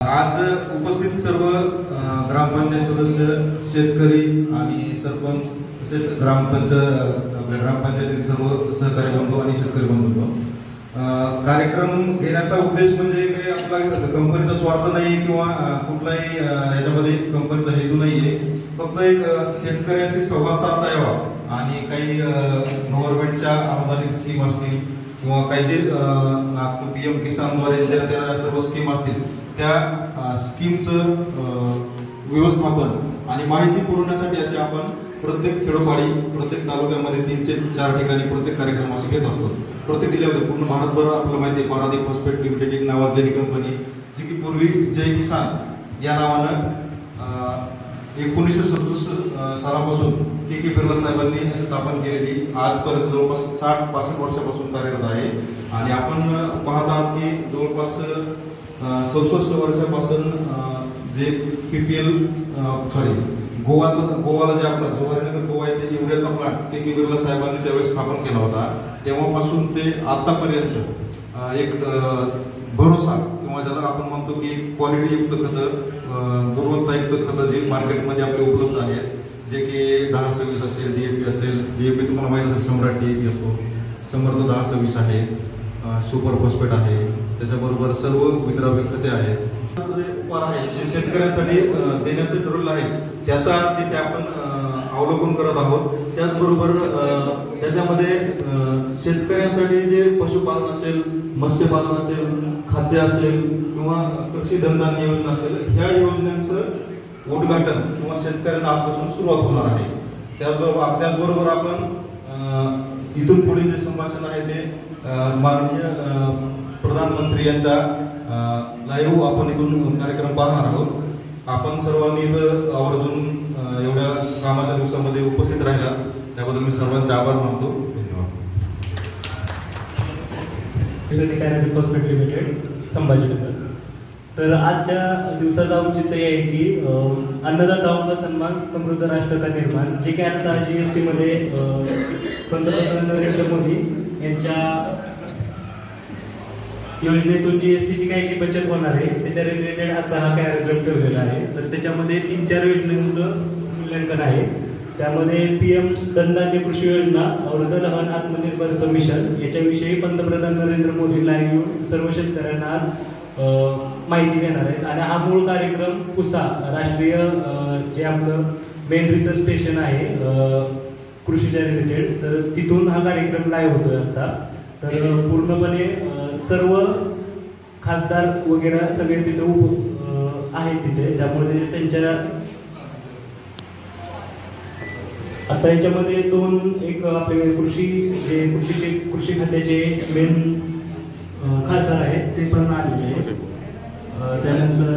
आज उपस्थित सर्व ग्रामपंचायत सदस्य, शेतकरी आणि सरपंच तसेच ग्रामपंचायतीतील सर्व सहकारी बंधू आणि शेतकरी बंधू, कार्यक्रम घेण्याचा उद्देश म्हणजे काही आपला कंपनीचा स्वार्थ नाही किंवा कुठलाही याच्यामध्ये कंपनीचा हेतू नाहीये. फक्त एक शेतकऱ्याशी संवाद साधता यावा आणि काही गव्हर्नमेंटच्या अनुदानित स्कीम असतील किंवा काही जे आजकाल PM किसानद्वारे देण्यात येणाऱ्या सर्व स्कीम असतील त्या स्कीमचं व्यवस्थापन आणि माहिती पुरवण्यासाठी असे आपण प्रत्येक खेडोपाडी, प्रत्येक तालुक्यामध्ये 3 ते 4 ठिकाणी प्रत्येक कार्यक्रम असे घेत असतो. प्रत्येक जिल्ह्यामध्ये पूर्ण भारतभर आपल्याला माहिती आहे, पारादीप फॉस्फेट लिमिटेड एक नावाजलेली कंपनी जी की पूर्वी जय किसान या नावानं 1967 सालापासून KK बिर्ला साहेबांनी स्थापन केलेली आजपर्यंत जवळपास 60-65 वर्षापासून कार्यरत आहे. आणि आपण पाहत आहात की जवळपास 67 वर्षापासून जे PPL गोवाला जे आपला जवाहरनगर गोवा येथे युरियाचा प्लांट KK बिर्ला साहेबांनी त्यावेळेस स्थापन केला होता. तेव्हापासून ते आतापर्यंत एक भरोसा किंवा ज्याला आपण म्हणतो की क्वालिटीयुक्त खतं, गुणवत्तायुक्त खतं जे मार्केटमध्ये आपले उपलब्ध आहेत, जे की 1026 असेल, DAP असेल. DAP तुम्हाला माहिती असेल, सम्राट DAP असतो, समर्थ 1026 आहे, सुपर फॉस्फेट आहे, त्याच्याबरोबर सर्व विद्राव्य खते आहेत. जे उपाय आहे जे शेतकऱ्यांसाठी देण्याचे ठरवलं आहे त्याचा जे आपण अवलोकन करत आहोत. त्याचबरोबर त्याच्यामध्ये शेतकऱ्यांसाठी जे पशुपालन असेल, मत्स्यपालन असेल, खाद्य असेल किंवा कृषी धंदा योजना असेल, ह्या योजनांचं उद्घाटन किंवा शेतकऱ्यांना आजपासून सुरुवात होणार आहे. त्याचबरोबर आपण इथून पुढे जे संभाषण आहे ते माननीय प्रधानमंत्री यांच्या लाईव्ह आपण इथून कार्यक्रम पाहणार आहोत. आपण सर्वांनी इथं आवर्जून एवढ्या कामाच्या दिवसामध्ये उपस्थित राहिला त्याबद्दल मी सर्वांचे आभार मानतो. धन्यवाद. Phosphate limited, Sambhajinagar. तर आजच्या दिवसाचं औचित्य हे आहे की अन्नदातांचा सन्मान, समृद्ध राष्ट्राचा निर्माण, जे की आता GST मध्ये पंतप्रधान नरेंद्र मोदी यांच्या योजनेतून GSTची काही जी बचत होणार आहे त्याच्या रिलेटेड आजचा हा कार्यक्रम ठेवलेला आहे. तर त्याच्यामध्ये 3-4 योजनांचं मूल्यांकन आहे. त्यामध्ये PM धनधान्य कृषी योजना, वृद्धलहन आत्मनिर्भर मिशन याच्याविषयी पंतप्रधान नरेंद्र मोदी लाईव्ह येऊन सर्व शेतकऱ्यांना आज माहिती देणार आहेत. आणि हा मूळ कार्यक्रम पुसा राष्ट्रीय जे आपलं मेन रिसर्च स्टेशन आहे कृषीच्या रिलेटेड, तर तिथून हा कार्यक्रम लाईव्ह होतोय आता. तर पूर्णपणे सर्व खासदार वगैरे सगळे तिथे आहेत तिथे. त्यामुळे त्यांच्या आता याच्यामध्ये एक आपले कृषी खात्याचे मेन खासदार आहेत ते पण आलेले आहेत. त्यानंतर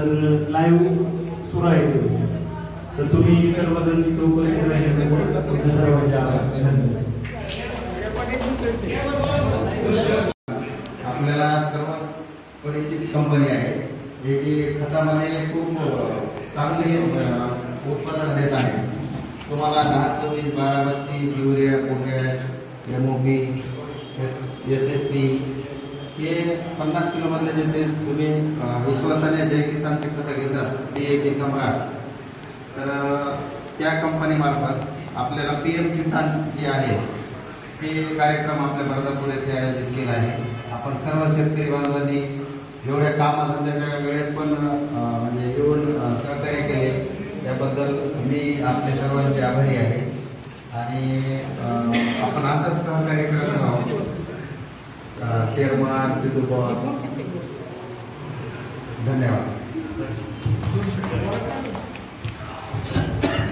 लाईव्ह सुरू आहे तिथे. तर तुम्ही सर्वजण इथे उपस्थित राहिल्याबद्दल तुमच्या सर्वांचे आभार. आपल्याला सर्व परिचित कंपनी आहे जे की खतामध्ये खूप चांगले उत्पादन देत आहे. तुम्हाला 1026, 1232 युरिया, पोटॅश, MOP, SSP हे 50 किलोमधले जे ते तुम्ही विश्वासाने जय किसानचे खतं घेतात, DAP सम्राट, तर त्या कंपनीमार्फत आपल्याला PM किसान जे आहे ते कार्यक्रम आपल्या बर्दापूर येथे आयोजित केला आहे. आपण सर्व शेतकरी बांधवांनी एवढ्या कामाधंद्याच्या वेळेत पण म्हणजे येऊन सहकार्य केले त्याबद्दल मी आपल्या सर्वांचे आभारी आहे. आणि आपण असंच सहकार्य करत आहोत. चेअरमन सिद्धू बॉस, धन्यवाद.